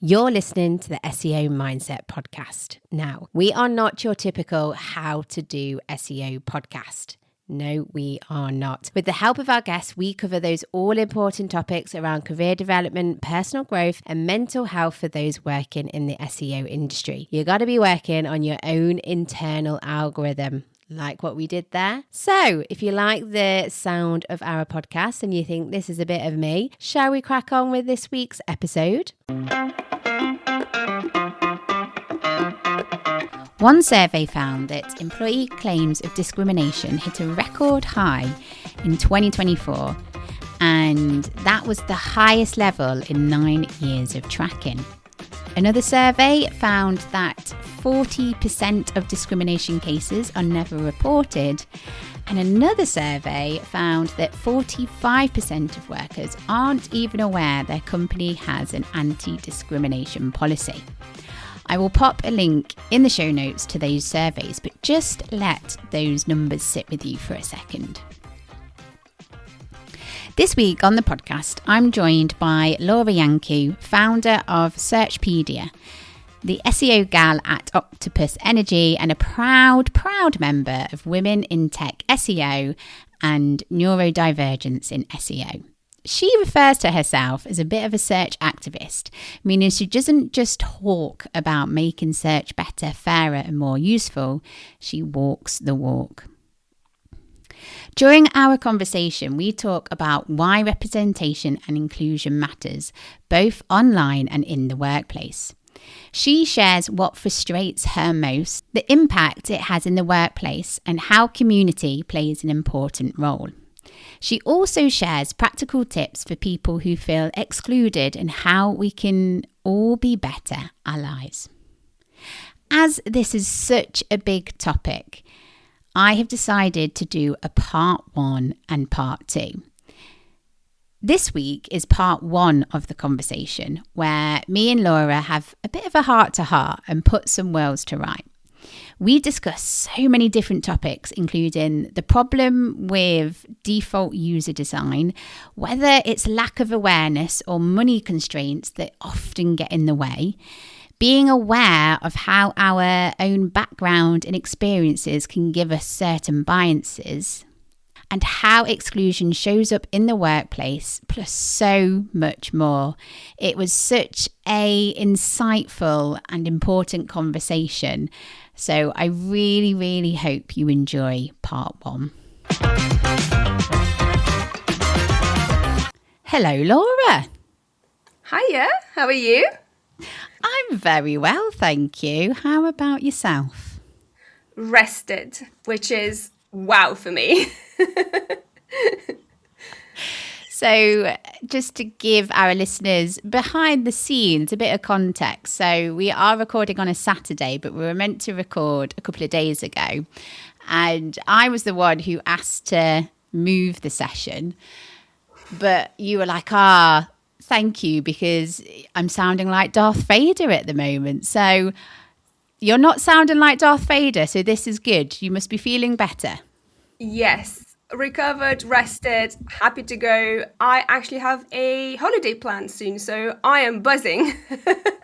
You're listening to the SEO Mindset Podcast. Now, we are not your typical how to do SEO podcast. No, we are not. With the help of our guests, we cover those all-important topics around career development, personal growth, and mental health for those working in the SEO industry. You got to be working on your own internal algorithm. Like what we did there. So if you like the sound of our podcast and you think this is a bit of me, shall we crack on with this week's episode? One survey found that employee claims of discrimination hit a record high in 2024, and that was the highest level in 9 years of tracking. Another survey found that 40% of discrimination cases are never reported, and another survey found that 45% of workers aren't even aware their company has an anti-discrimination policy. I will pop a link in the show notes to those surveys, but just let those numbers sit with you for a second. This week on the podcast, I'm joined by Laura Iancu, founder of Searchpedia, the SEO Gal at Octopus Energy, and a proud member of Women in Tech SEO and Neurodivergence in SEO. She refers to herself as a bit of a search activist, meaning she doesn't just talk about making search better, fairer, and more useful. She walks the walk. During our conversation, we talk about why representation and inclusion matters, both online and in the workplace. She shares what frustrates her most, the impact it has in the workplace, and how community plays an important role. She also shares practical tips for people who feel excluded and how we can all be better allies. As this is such a big topic, I have decided to do a part 1 and part 2. This week is part 1 of the conversation, where me and Laura have a bit of a heart-to-heart and put some worlds to right. We discuss so many different topics, including the problem with default user design, whether it's lack of awareness or money constraints that often get in the way, being aware of how our own background and experiences can give us certain biases, and how exclusion shows up in the workplace, plus so much more. It was such an insightful and important conversation. So I really hope you enjoy part 1. Hello, Laura. Hiya, how are you? I'm very well, thank you. How about yourself? Rested, which is wow for me. So just to give our listeners behind the scenes a bit of context. So we are recording on a Saturday, but we were meant to record a couple of days ago. And I was the one who asked to move the session. But you were like, thank you, because I'm sounding like Darth Vader at the moment. So you're not sounding like Darth Vader, so this is good. You must be feeling better. Yes. Recovered, rested, happy to go. I actually have a holiday planned soon, so I am buzzing.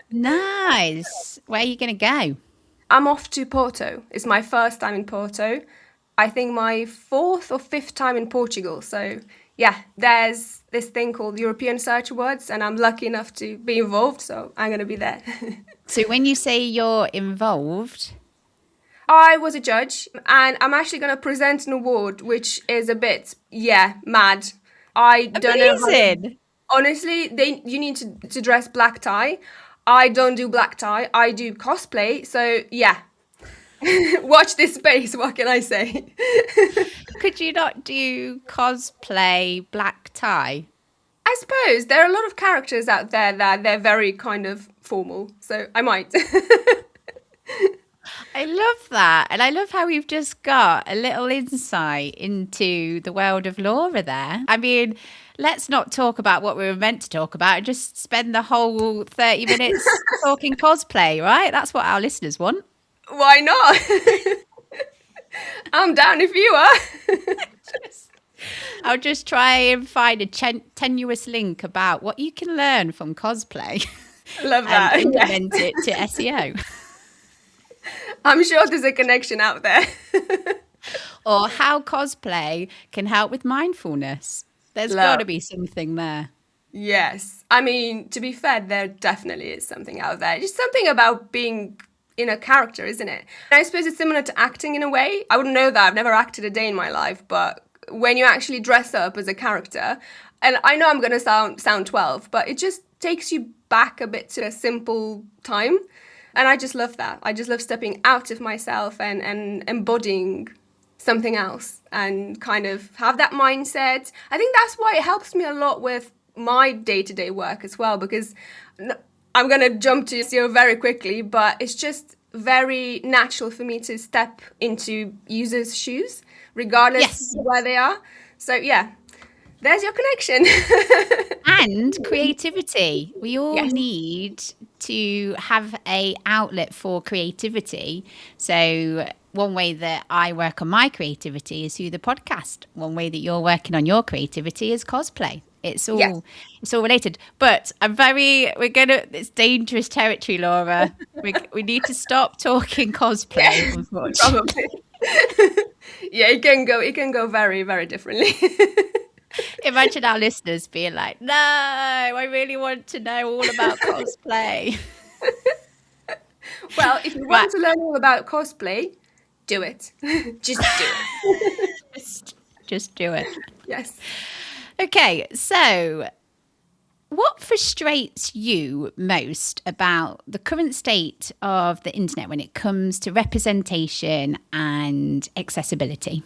Nice. Where are you going to go? I'm off to Porto. It's my first time in Porto. I think my 4th or 5th time in Portugal. So yeah, there's this thing called European Search Awards, and I'm lucky enough to be involved, so I'm going to be there. So when you say you're involved... I was a judge, and I'm actually going to present an award, which is a bit, mad. I don't know. Honestly, you need to dress black tie. I don't do black tie. I do cosplay. So, yeah. Watch this space. What can I say? Could you not do cosplay black tie? I suppose there are a lot of characters out there that they're very kind of formal. So I might. I love that. And I love how we've just got a little insight into the world of Laura there. I mean, let's not talk about what we were meant to talk about. Just spend the whole 30 minutes talking cosplay, right? That's what our listeners want. Why not? I'm down if you are. I'll just try and find a tenuous link about what you can learn from cosplay. Love that. Implement it to SEO. I'm sure there's a connection out there. Or how cosplay can help with mindfulness. There's got to be something there. Yes. I mean, to be fair, there definitely is something out there. Just something about being in a character, isn't it? And I suppose it's similar to acting in a way. I wouldn't know that. I've never acted a day in my life. But when you actually dress up as a character, and I know I'm going to sound 12, but it just takes you back a bit to a simple time. And I just love that. I just love stepping out of myself and embodying something else and kind of have that mindset. I think that's why it helps me a lot with my day-to-day work as well, because I'm going to jump to SEO very quickly, but it's just very natural for me to step into users' shoes, regardless of where they are. So yeah, there's your connection. And creativity. We all need to have an outlet for creativity. So one way that I work on my creativity is through the podcast. One way that you're working on your creativity is cosplay. It's all related. But it's dangerous territory, Laura. we need to stop talking cosplay, unfortunately. Probably. Yeah, it can go very, very differently. Imagine our listeners being like, no, I really want to know all about cosplay. Well, if you want to learn all about cosplay, do it. Just do it. Just do it. Yes. Okay, so what frustrates you most about the current state of the internet when it comes to representation and accessibility?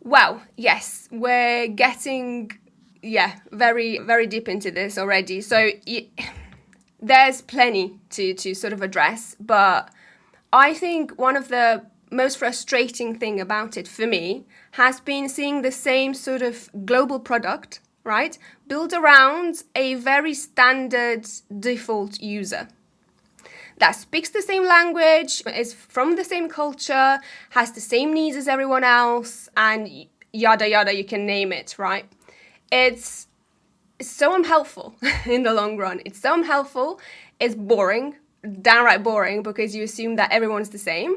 Wow, yes, we're getting, very, very deep into this already. So there's plenty to sort of address, but I think one of the most frustrating thing about it for me has been seeing the same sort of global product, right, built around a very standard default user that speaks the same language, is from the same culture, has the same needs as everyone else, and yada yada, you can name it, right? It's so unhelpful in the long run. It's so unhelpful. It's boring, downright boring, because you assume that everyone's the same.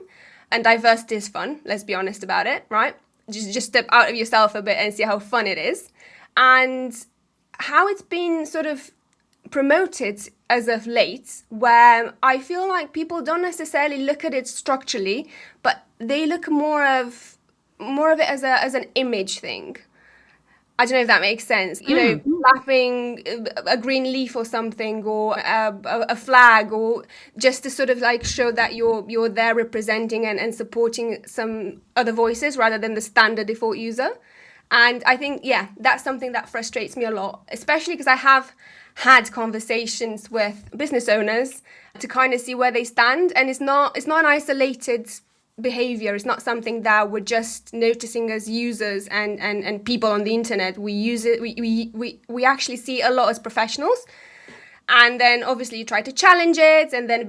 And diversity is fun, let's be honest about it, right? Just step out of yourself a bit and see how fun it is. And how it's been sort of promoted as of late, where I feel like people don't necessarily look at it structurally, but they look more of it as an image thing. I don't know if that makes sense. You know, slapping a green leaf or something, or a flag, or just to sort of like show that you're there representing and supporting some other voices rather than the standard default user. And I think, that's something that frustrates me a lot, especially because I have had conversations with business owners to kind of see where they stand. And it's not an isolated behavior. It's not something that we're just noticing as users and people on the internet. We use it. We actually see a lot as professionals. And then obviously you try to challenge it, and then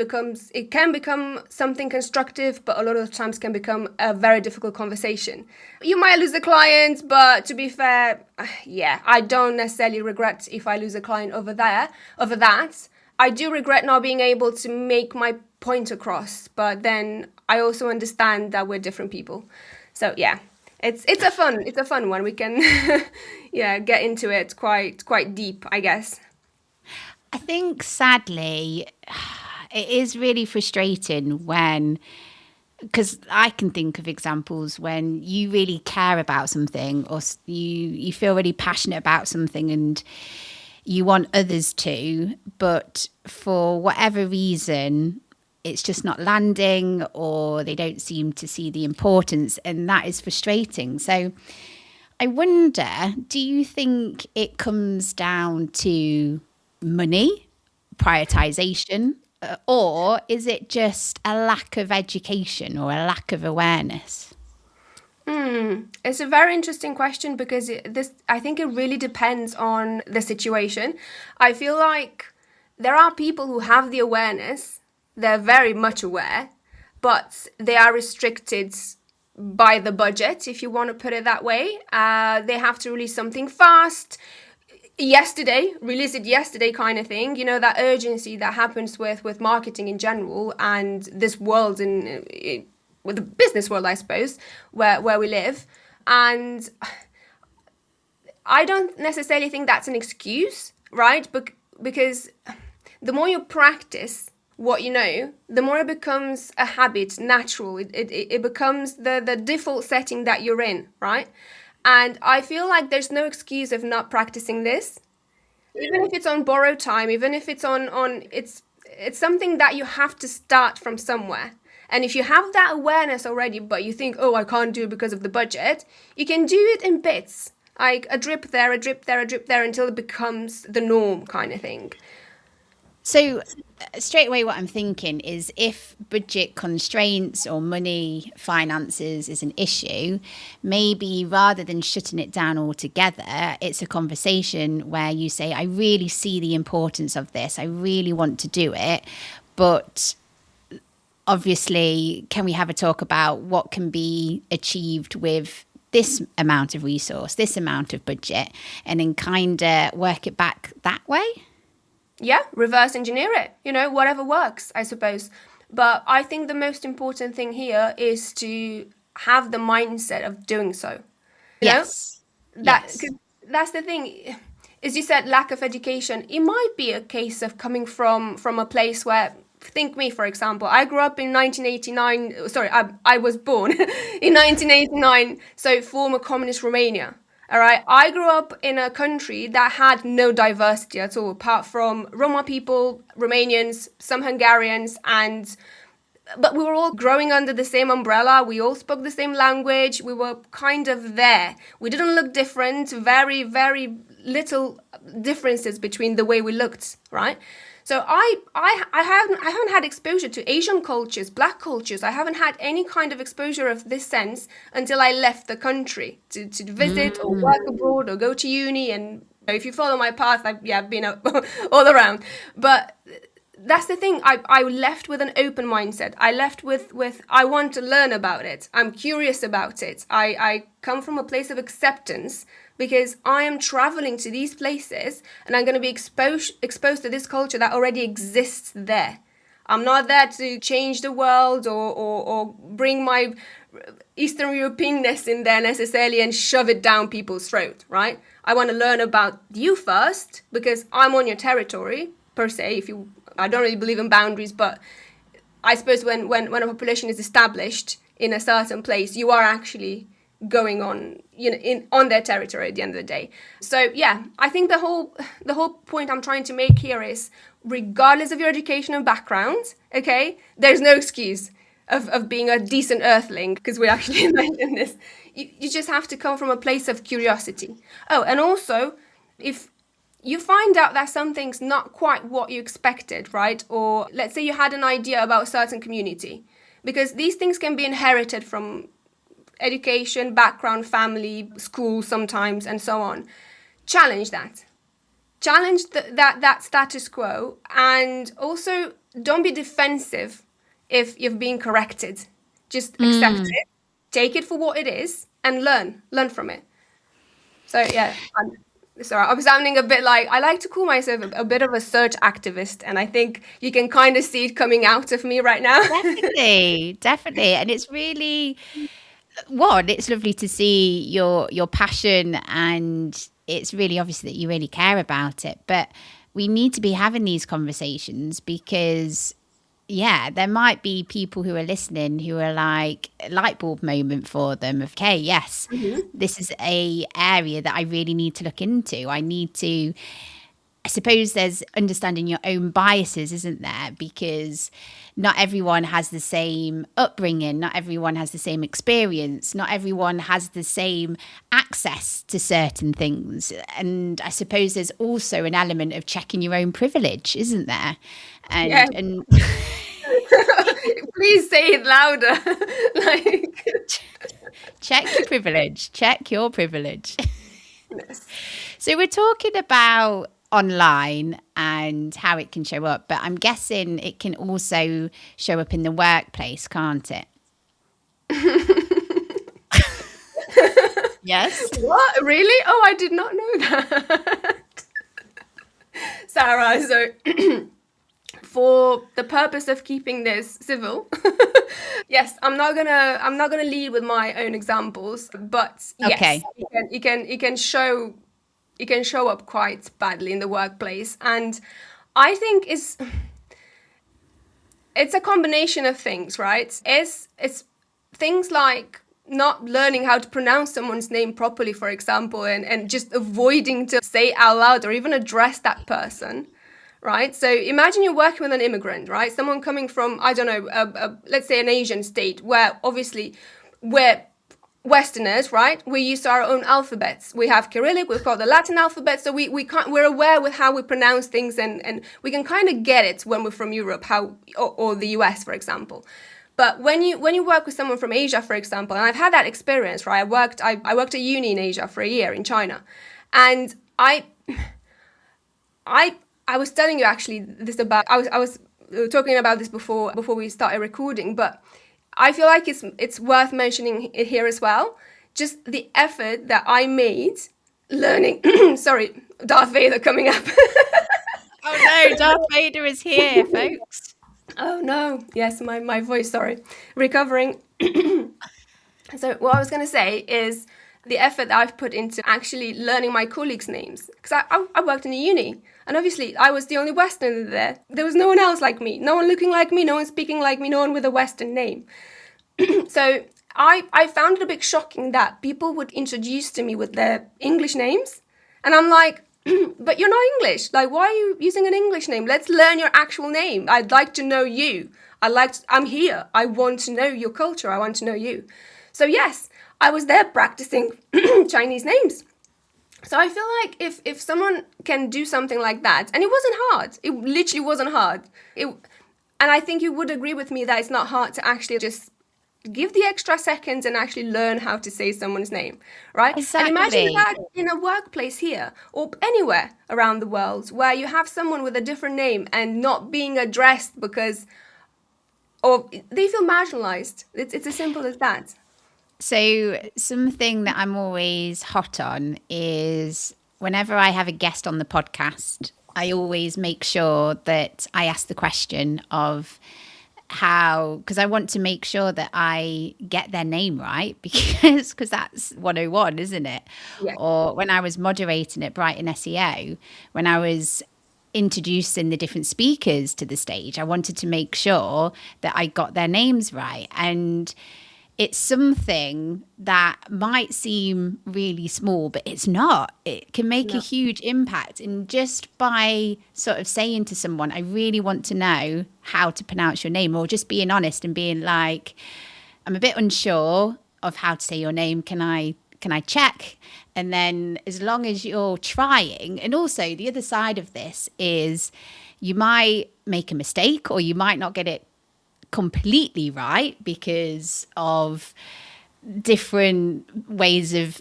it can become something constructive, but a lot of times can become a very difficult conversation. You might lose a client, but to be fair, I don't necessarily regret if I lose a client over that. I do regret not being able to make my point across, but then I also understand that we're different people. So it's a fun one. We can get into it quite deep, I guess. I think, sadly, it is really frustrating because I can think of examples when you really care about something, or you feel really passionate about something and you want others to, but for whatever reason, it's just not landing, or they don't seem to see the importance, and that is frustrating. So I wonder, do you think it comes down to money, prioritization, or is it just a lack of education or a lack of awareness? It's a very interesting question, because I think it really depends on the situation. I feel like there are people who have the awareness, they're very much aware, but they are restricted by the budget, if you want to put it that way. They have to release something fast. yesterday, release it yesterday kind of thing, you know, that urgency that happens with marketing in general and this world with the business world, I suppose, where we live. And I don't necessarily think that's an excuse, right? Because the more you practice what you know, the more it becomes a habit, natural. It becomes the default setting that you're in, right? And I feel like there's no excuse of not practicing this. Even if it's on borrowed time, even if it's on it's something that you have to start from somewhere. And if you have that awareness already, but you think, oh, I can't do it because of the budget, you can do it in bits, like a drip there, a drip there, a drip there, until it becomes the norm kind of thing. So straight away what I'm thinking is, if budget constraints or money finances is an issue, maybe rather than shutting it down altogether, it's a conversation where you say, I really see the importance of this, I really want to do it, but obviously can we have a talk about what can be achieved with this amount of resource, this amount of budget, and then kind of work it back that way? Yeah, reverse engineer it, you know, whatever works, I suppose. But I think the most important thing here is to have the mindset of doing so. Yes. That's the thing. As you said, lack of education. It might be a case of coming from a place where, think me, for example, I grew up in 1989. Sorry, I was born in 1989, so former communist Romania. All right, I grew up in a country that had no diversity at all, apart from Roma people, Romanians, some Hungarians, but we were all growing under the same umbrella. We all spoke the same language. We were kind of there. We didn't look different. Very, very little differences between the way we looked, right? So I haven't had exposure to Asian cultures, black cultures. I haven't had any kind of exposure of this sense until I left the country to visit or work abroad or go to uni. And if you follow my path, I've been all around. But that's the thing. I left with an open mindset. I left with I want to learn about it. I'm curious about it. I come from a place of acceptance, because I am traveling to these places and I'm going to be exposed to this culture that already exists there. I'm not there to change the world or bring my Eastern Europeanness in there necessarily and shove it down people's throat, right? I want to learn about you first, because I'm on your territory, per se. I don't really believe in boundaries, but I suppose when a population is established in a certain place, you are actually going on, you know, on their territory at the end of the day. So yeah, I think the whole point I'm trying to make here is, regardless of your education and background, okay, there's no excuse of being a decent earthling, because we actually mentioned this. You just have to come from a place of curiosity. Oh, and also, if you find out that something's not quite what you expected, right? Or let's say you had an idea about a certain community, because these things can be inherited from education, background, family, school sometimes, and so on. Challenge that. Challenge that status quo, and also don't be defensive if you've been corrected. Just accept it, take it for what it is, and learn from it. So yeah, I'm sounding a bit like, I like to call myself a bit of a search activist, and I think you can kind of see it coming out of me right now. Definitely, and it's really, it's lovely to see your passion, and it's really obvious that you really care about it. But we need to be having these conversations, because there might be people who are listening who are like, a light bulb moment for them of, okay, yes, this is a area that I really need to look into. I suppose there's understanding your own biases, isn't there? Because not everyone has the same upbringing, not everyone has the same experience, not everyone has the same access to certain things. And I suppose there's also an element of checking your own privilege, isn't there? And please say it louder. Check your privilege. Check your privilege. Yes. So we're talking about online and how it can show up, but I'm guessing it can also show up in the workplace, can't it? Yes. What? Really? Oh, I did not know that. Sarah. So for the purpose of keeping this civil, yes, I'm not gonna lead with my own examples, but yes, okay. it can show up quite badly in the workplace, and I think it's a combination of things, right? It's things like not learning how to pronounce someone's name properly, for example, and just avoiding to say it out loud or even address that person, right? So imagine you're working with an immigrant, right? Someone coming from, I don't know, let's say an Asian state, where obviously we're Westerners, right? We use our own alphabets. We have Cyrillic, we've got the Latin alphabet, so we're aware with how we pronounce things, and we can kind of get it when we're from Europe, or the US, for example. But when you work with someone from Asia, for example, and I've had that experience, right? I worked at uni in Asia for a year in China, and I was telling you actually this about I was talking about this before we started recording, but I feel like it's worth mentioning it here as well. Just the effort that I made learning. Sorry, Darth Vader coming up. Oh no, Darth Vader is here, folks. Oh no, yes, my voice, sorry. Recovering. So what I was going to say is the effort that I've put into actually learning my colleagues' names. Because I worked in a uni, and obviously I was the only Westerner there. There was no one else like me, no one looking like me, no one speaking like me, no one with a Western name. So I found it a bit shocking that people would introduce to me with their English names. And I'm like, but you're not English. Like, why are you using an English name? Let's learn your actual name. I'd like to know you. I'm here. I want to know your culture. I want to know you. So yes, I was there practicing Chinese names. So I feel like if someone can do something like that, and it wasn't hard. It literally wasn't hard. And I think you would agree with me that it's not hard to actually just give the extra seconds and actually learn how to say someone's name, right? Exactly. And imagine that in a workplace here or anywhere around the world where you have someone with a different name and not being addressed because or they feel marginalized. It's as simple as that. So something that I'm always hot on is whenever I have a guest on the podcast, I always make sure that I ask the question of because I want to make sure that I get their name right, because that's 101, isn't it? Yeah. Or when I was moderating at Brighton SEO, when I was introducing the different speakers to the stage, I wanted to make sure that I got their names right. And it's something that might seem really small, but it's not. It can make a huge impact. And just by sort of saying to someone, I really want to know how to pronounce your name, or just being honest and being like, I'm a bit unsure of how to say your name. Can I check? And then as long as you're trying, and also the other side of this is you might make a mistake or you might not get it completely right because of different ways of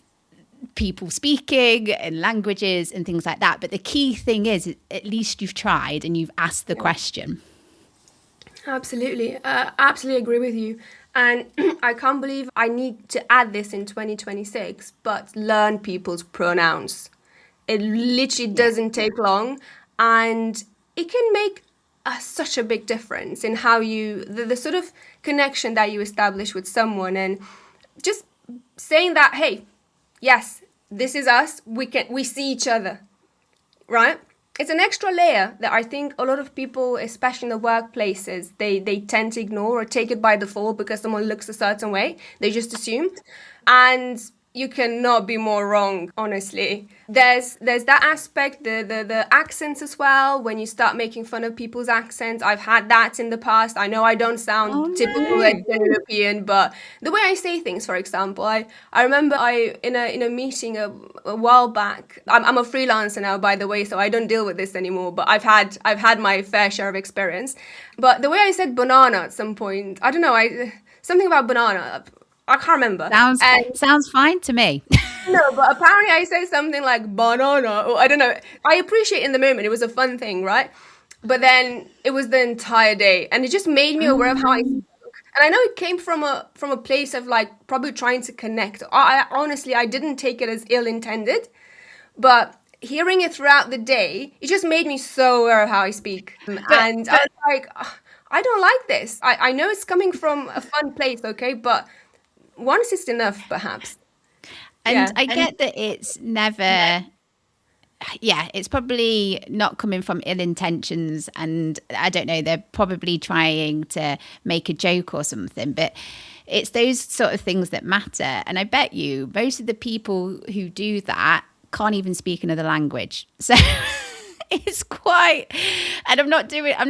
people speaking and languages and things like that. But the key thing is at least you've tried and you've asked the question. Absolutely. Absolutely agree with you. And I can't believe I need to add this in 2026, but learn people's pronouns. It literally doesn't take long, and it can make such a big difference in how the sort of connection that you establish with someone, and just saying that, hey, yes, this is us, we see each other, right? It's an extra layer that I think a lot of people, especially in the workplaces, they tend to ignore or take it by default because someone looks a certain way. They just assume. And you cannot be more wrong, honestly. There's that aspect, the accents as well. When you start making fun of people's accents, I've had that in the past. I know I don't sound typical European, but the way I say things, for example, I remember in a meeting a while back. I'm a freelancer now, by the way, so I don't deal with this anymore. But I've had my fair share of experience. But the way I said banana at some point, I don't know, something about banana. I can't remember. Sounds fine to me. No, but apparently I said something like banana, or I don't know. I appreciate in the moment. It was a fun thing, right? But then it was the entire day, and it just made me aware of how I spoke. And I know it came from a place of like probably trying to connect. I honestly, I didn't take it as ill-intended, but hearing it throughout the day, it just made me so aware of how I speak. And I was like, I don't like this. I know it's coming from a fun place, okay, but once is enough, perhaps. And I get that it's never... Yeah, it's probably not coming from ill intentions, and I don't know, they're probably trying to make a joke or something, but it's those sort of things that matter. And I bet you most of the people who do that can't even speak another language. So it's quite, and I'm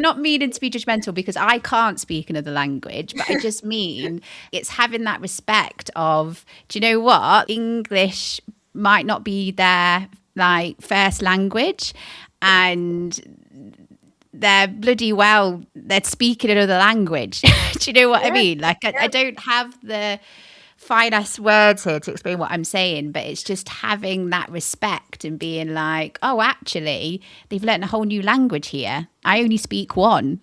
not meaning to be judgmental because I can't speak another language, but I just mean it's having that respect of, do you know what? English might not be their like first language, and they're speaking another language. Do you know what I mean? Like I don't have the finest words here to explain what I'm saying, but it's just having that respect and being like, oh, actually, they've learned a whole new language here. I only speak one.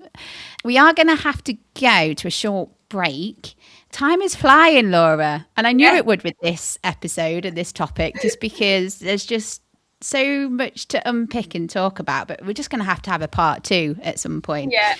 We are going to have to go to a short break. Time is flying, Laura, and I knew it would with this episode and this topic, just because there's just so much to unpick and talk about, but we're just going to have a part 2 at some point. Yeah.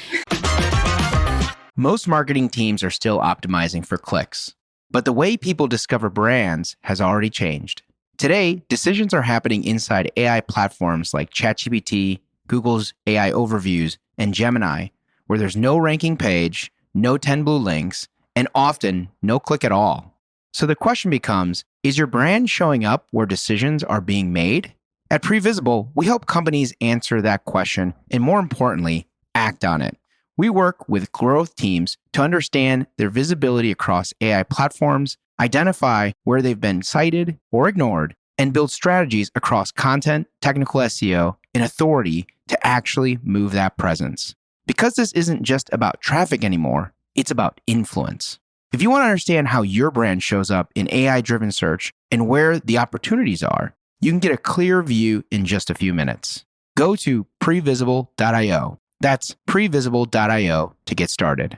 Most marketing teams are still optimizing for clicks, but the way people discover brands has already changed. Today, decisions are happening inside AI platforms like ChatGPT, Google's AI Overviews, and Gemini, where there's no ranking page, no 10 blue links, and often no click at all. So the question becomes, is your brand showing up where decisions are being made? At Previsible, we help companies answer that question and, more importantly, act on it. We work with growth teams to understand their visibility across AI platforms, identify where they've been cited or ignored, and build strategies across content, technical SEO, and authority to actually move that presence. Because this isn't just about traffic anymore, it's about influence. If you want to understand how your brand shows up in AI-driven search and where the opportunities are, you can get a clear view in just a few minutes. Go to previsible.io. That's previsible.io to get started.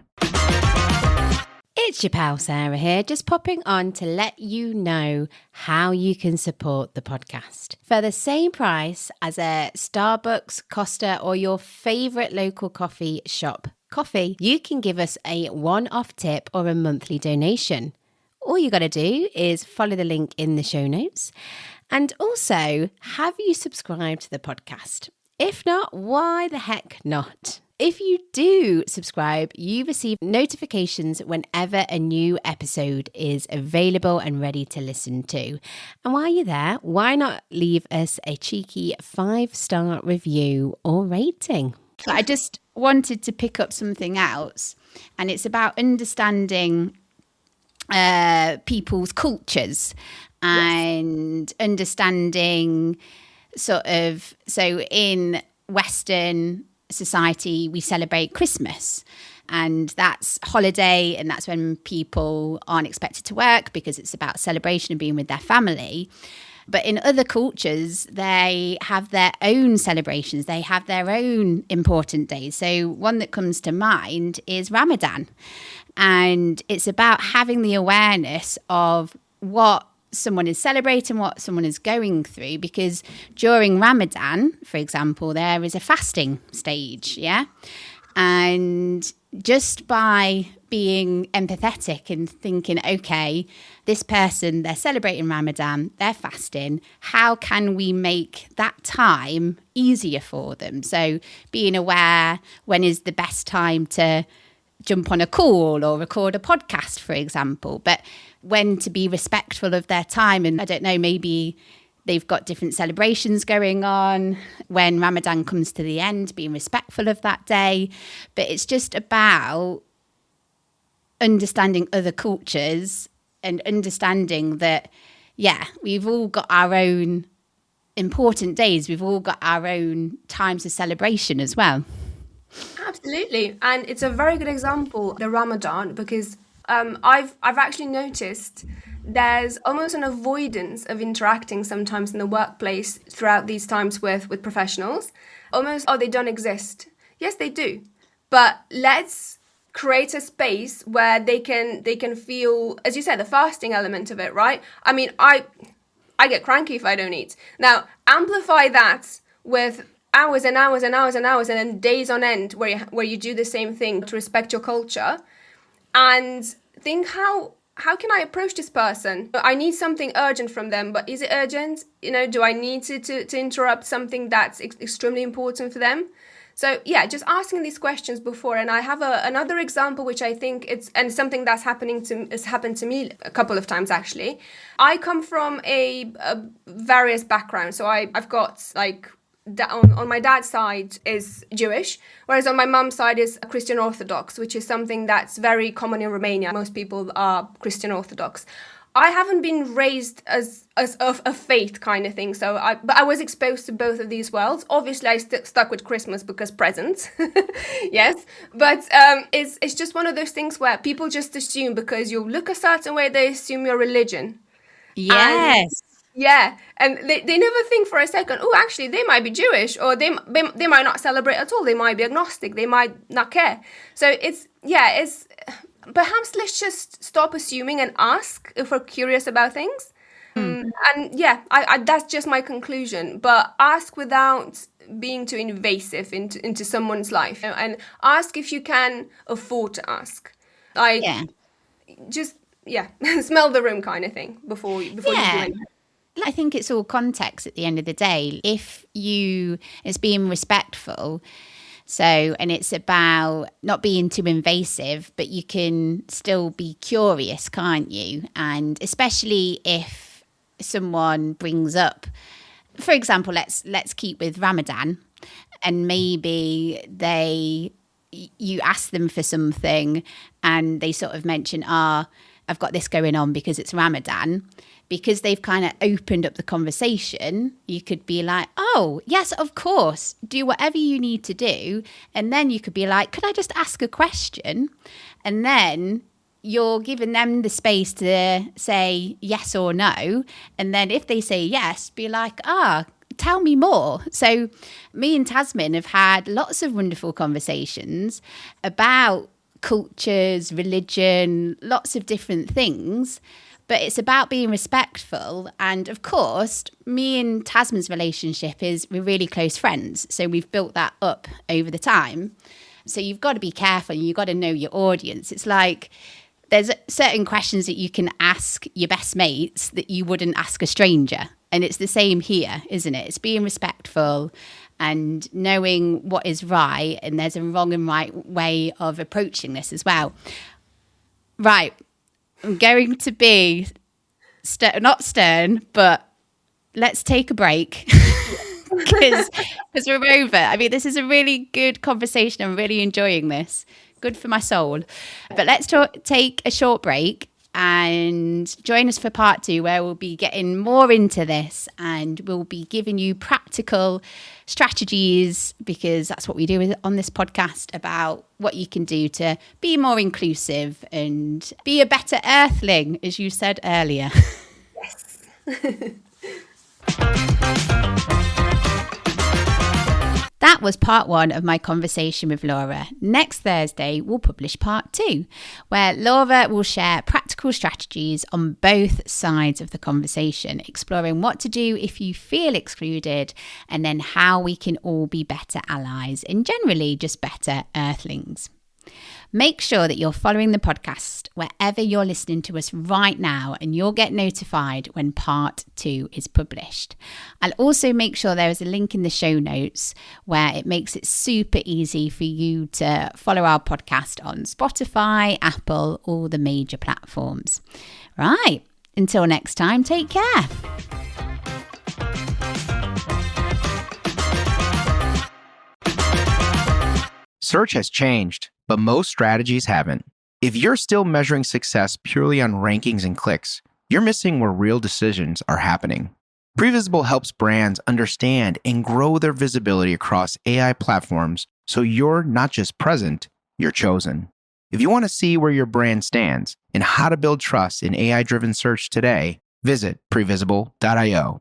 It's your pal Sarah here, just popping on to let you know how you can support the podcast. For the same price as a Starbucks, Costa, or your favourite local coffee shop coffee, you can give us a one-off tip or a monthly donation. All you got to do is follow the link in the show notes. And also, have you subscribed to the podcast? If not, why the heck not? If you do subscribe, you receive notifications whenever a new episode is available and ready to listen to. And while you're there, why not leave us a cheeky 5-star review or rating? I just wanted to pick up something else, and it's about understanding people's cultures and understanding so in Western society, we celebrate Christmas, and that's holiday, and that's when people aren't expected to work because it's about celebration and being with their family. But in other cultures, they have their own celebrations. They have their own important days. So one that comes to mind is Ramadan. And it's about having the awareness of what someone is celebrating, what someone is going through, because during Ramadan, for example, there is a fasting stage, and just by being empathetic and thinking, okay, this person, they're celebrating Ramadan, they're fasting, how can we make that time easier for them? So being aware, when is the best time to jump on a call or record a podcast, for example, but when to be respectful of their time. And I don't know, maybe they've got different celebrations going on when Ramadan comes to the end, being respectful of that day. But it's just about understanding other cultures and understanding that, we've all got our own important days. We've all got our own times of celebration as well. Absolutely. And it's a very good example, the Ramadan, because I've actually noticed there's almost an avoidance of interacting sometimes in the workplace throughout these times with professionals. Almost, they don't exist. Yes, they do. But let's create a space where they can feel, as you said, the fasting element of it, right? I mean, I get cranky if I don't eat. Now, amplify that with hours and hours and hours and hours and then days on end where you do the same thing to respect your culture, and think how can I approach this person? I need something urgent from them, but is it urgent? Do I need to interrupt something that's extremely important for them? So yeah, just asking these questions before. And I have another example, which I think and something that's has happened to me a couple of times actually. I come from a various background, so I've got like, on my dad's side is Jewish, whereas on my mum's side is Christian Orthodox, which is something that's very common in Romania. Most people are Christian Orthodox. I haven't been raised as of a faith kind of thing, but I was exposed to both of these worlds. Obviously, I stuck with Christmas because presents, yes. But it's just one of those things where people just assume because you look a certain way, they assume your religion. Yes. Yeah, and they never think for a second, oh, actually, they might be Jewish, or they might not celebrate at all. They might be agnostic. They might not care. So it's perhaps let's just stop assuming and ask if we're curious about things. And yeah, I that's just my conclusion. But ask without being too invasive into someone's life, and ask if you can afford to ask. Just smell the room kind of thing before you do anything. I think it's all context at the end of the day. If it's being respectful, and it's about not being too invasive, but you can still be curious, can't you? And especially if someone brings up, for example, let's keep with Ramadan, and maybe you ask them for something and they sort of mention, I've got this going on because it's Ramadan. Because they've kind of opened up the conversation, you could be like, oh, yes, of course, do whatever you need to do. And then you could be like, could I just ask a question? And then you're giving them the space to say yes or no. And then if they say yes, be like, tell me more. So me and Tasmin have had lots of wonderful conversations about cultures, religion, lots of different things. But it's about being respectful. And of course, me and Tasman's relationship we're really close friends. So we've built that up over the time. So you've got to be careful. You've got to know your audience. It's like there's certain questions that you can ask your best mates that you wouldn't ask a stranger. And it's the same here, isn't it? It's being respectful and knowing what is right. And there's a wrong and right way of approaching this as well. Right. I'm going to be not stern, but let's take a break because we're over. I mean, this is a really good conversation. I'm really enjoying this. Good for my soul. But let's take a short break and join us for part 2, where we'll be getting more into this and we'll be giving you practical strategies, because that's what we do on this podcast, about what you can do to be more inclusive and be a better Earthling, as you said earlier. Yes. That was part 1 of my conversation with Laura. Next Thursday, we'll publish part 2, where Laura will share practical strategies on both sides of the conversation, exploring what to do if you feel excluded, and then how we can all be better allies and generally just better Earthlings. Make sure that you're following the podcast wherever you're listening to us right now, and you'll get notified when part 2 is published. I'll also make sure there is a link in the show notes where it makes it super easy for you to follow our podcast on Spotify, Apple, all the major platforms. Right, until next time, take care. Search has changed, but most strategies haven't. If you're still measuring success purely on rankings and clicks, you're missing where real decisions are happening. Previsible helps brands understand and grow their visibility across AI platforms so you're not just present, you're chosen. If you want to see where your brand stands and how to build trust in AI-driven search today, visit previsible.io.